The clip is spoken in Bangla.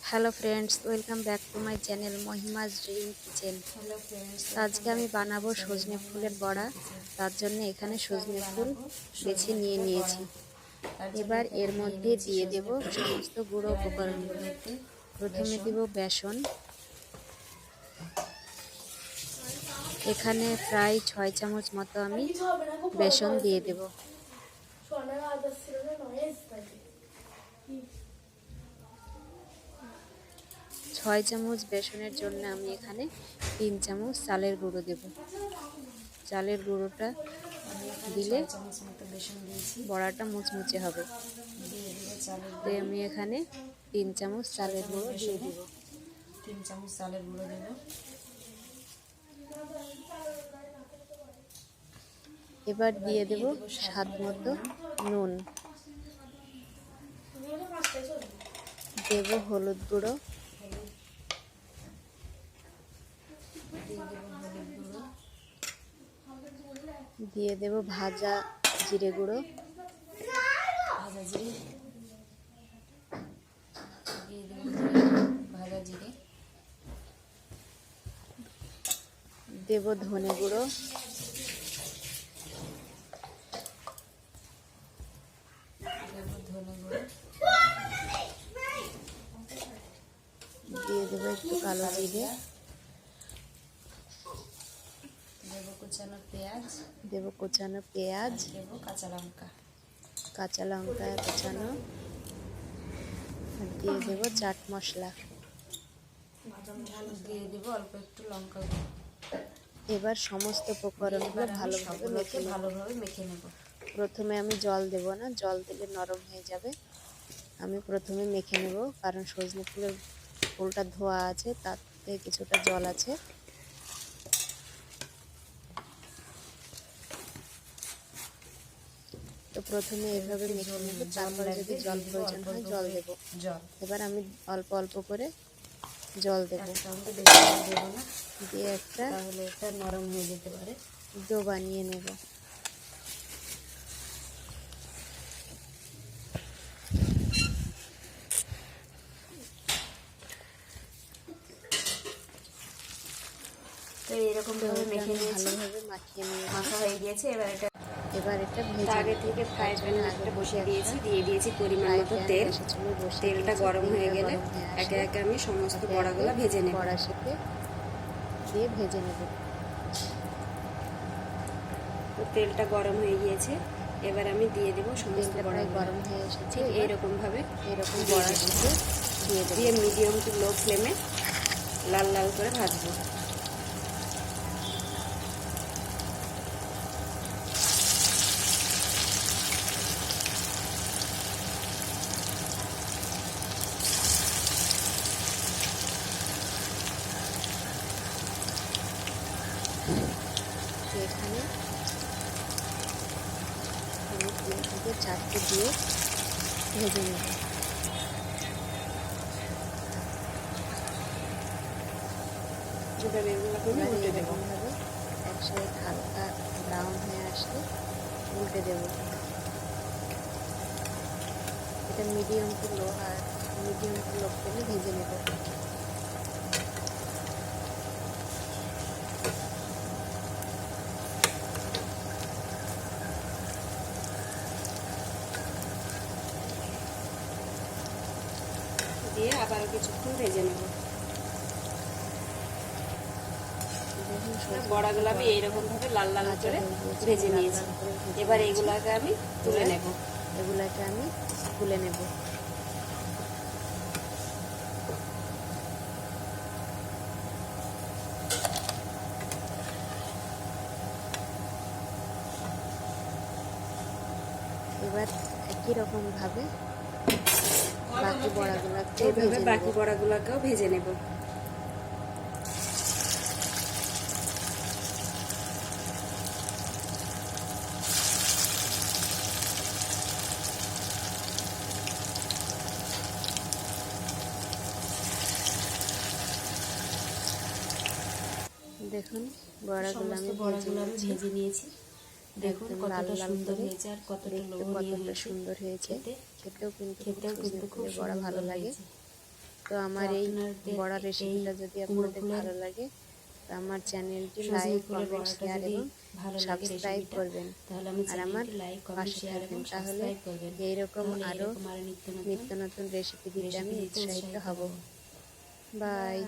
Hello friends, welcome back to my channel Mahima's dream kitchen. Hello friends, আজকে আমি বানাবো সজনে ফুলের বড়া। তার জন্য এখানে সজনে ফুল বেছে নিয়ে নিয়েছি। এবার এর মধ্যে দিয়ে দেব সমস্ত গুঁড়ো উপকরণগুলো। প্রথমে দেব বেসন। এখানে প্রায় 6 চামচ মতো আমি বেসন দিয়ে দেব। 6 চামচ বেসনের জন্য আমি এখানে 3 চামচ চালের গুঁড়ো দেব। চালের গুঁড়োটা দিলে বড়াটা মুচমুচে হবে। তাই আমি এখানে 3 চামচ চালের গুঁড়ো দিয়ে দেব। 3 চামচ চালের গুঁড়ো দেব। এবার দিয়ে দেব স্বাদ মতো নুন, দেব হলুদ গুঁড়ো, দিয়ে দেব ভাজা জিরে গুঁড়ো, দেব ধনে গুঁড়ো, দিয়ে দেবো একটু কালো জিরে, দেব কোচানো পেঁয়াজ, দেব কাঁচা লঙ্কা কোচানো, আর দিয়ে দেব চাট মশলা, দিয়ে দেব অল্প একটু লঙ্কা। এবার সমস্ত উপকরণগুলো ভালোভাবে মেখে নেব। প্রথমে আমি জল দেব না, জল দিলে নরম হয়ে যাবে। আমি প্রথমে মেখে নেব, কারণ সজনে ফুলটা ধোয়া আছে, তাতে কিছুটা জল আছে। তো প্রথমে এভাবে মেখে নেব, তারপরে যদি জল প্রয়োজন হয় জল দেব। এবার আমি অল্প অল্প করে জল দেব, দিয়ে একটা তাহলে এটা নরম হয়ে যেতে পারে। ডো বানিয়ে নেব। তো এরকম ভাবে মেখে নিয়েছি, ভালোভাবে মাখিয়ে নিয়ে মাখা হয়ে গিয়েছে। এবার এটা ভেজে আগে থেকে ফ্রাই প্যানে একটা বসিয়ে দিয়েছি, দিয়ে দিয়েছি পরিমাণ মতো তেল। তেলটা গরম হয়ে গেলে একে একে আমি সমস্ত বড়াগুলো ভেজে নেব। বড়া শেপে দিয়ে ভেজে নেব। তো তেলটা গরম হয়ে গিয়েছে, এবার আমি দিয়ে দেবো সমস্ত বড়া। গরম হয়ে এসেছে, এইরকম ভাবে এরকম বড়া শেপে দিয়ে মিডিয়াম টু লো ফ্লেমে লাল লাল করে ভাজবো। এখানে আমি 3 থেকে 4টে দিয়ে ভেজে নেব। এরকমভাবে এক সাইড হালকা ব্রাউন হয়ে আসলে উল্টে দেব। এটা মিডিয়াম টু লো ফ্লেমে ভেজে নেব। দিয়ে আবারও কিছুক্ষণ ভেজে নেব। বড়াগুলো আমি এইরকম ভাবে লাল লাল করে ভেজে নিয়েছি। এবার এগুলাকে আমি তুলে নেব। এবার একই রকম ভাবে বাকি বড়াগুলোকেও ভেজে নেব। দেখুন বড়াগুলো আমি ভেজে নিয়েছি। দেখুন কতটা সুন্দর হয়েছে আর কতটা সুন্দর হয়েছে। খেতেও কিন্তু খুব বড়া ভালো লাগে। তো আমার এই বড়া রেসিপিটা যদি আপনাদের ভালো লাগে তো আমার চ্যানেলটি লাইক, কমেন্ট, শেয়ার এবং সাবস্ক্রাইব করবেন আর আমার পাশে থাকবেন। তাহলে এইরকম আরও নিত্য নতুন রেসিপি দিতে আমি উৎসাহিত হব। বাই।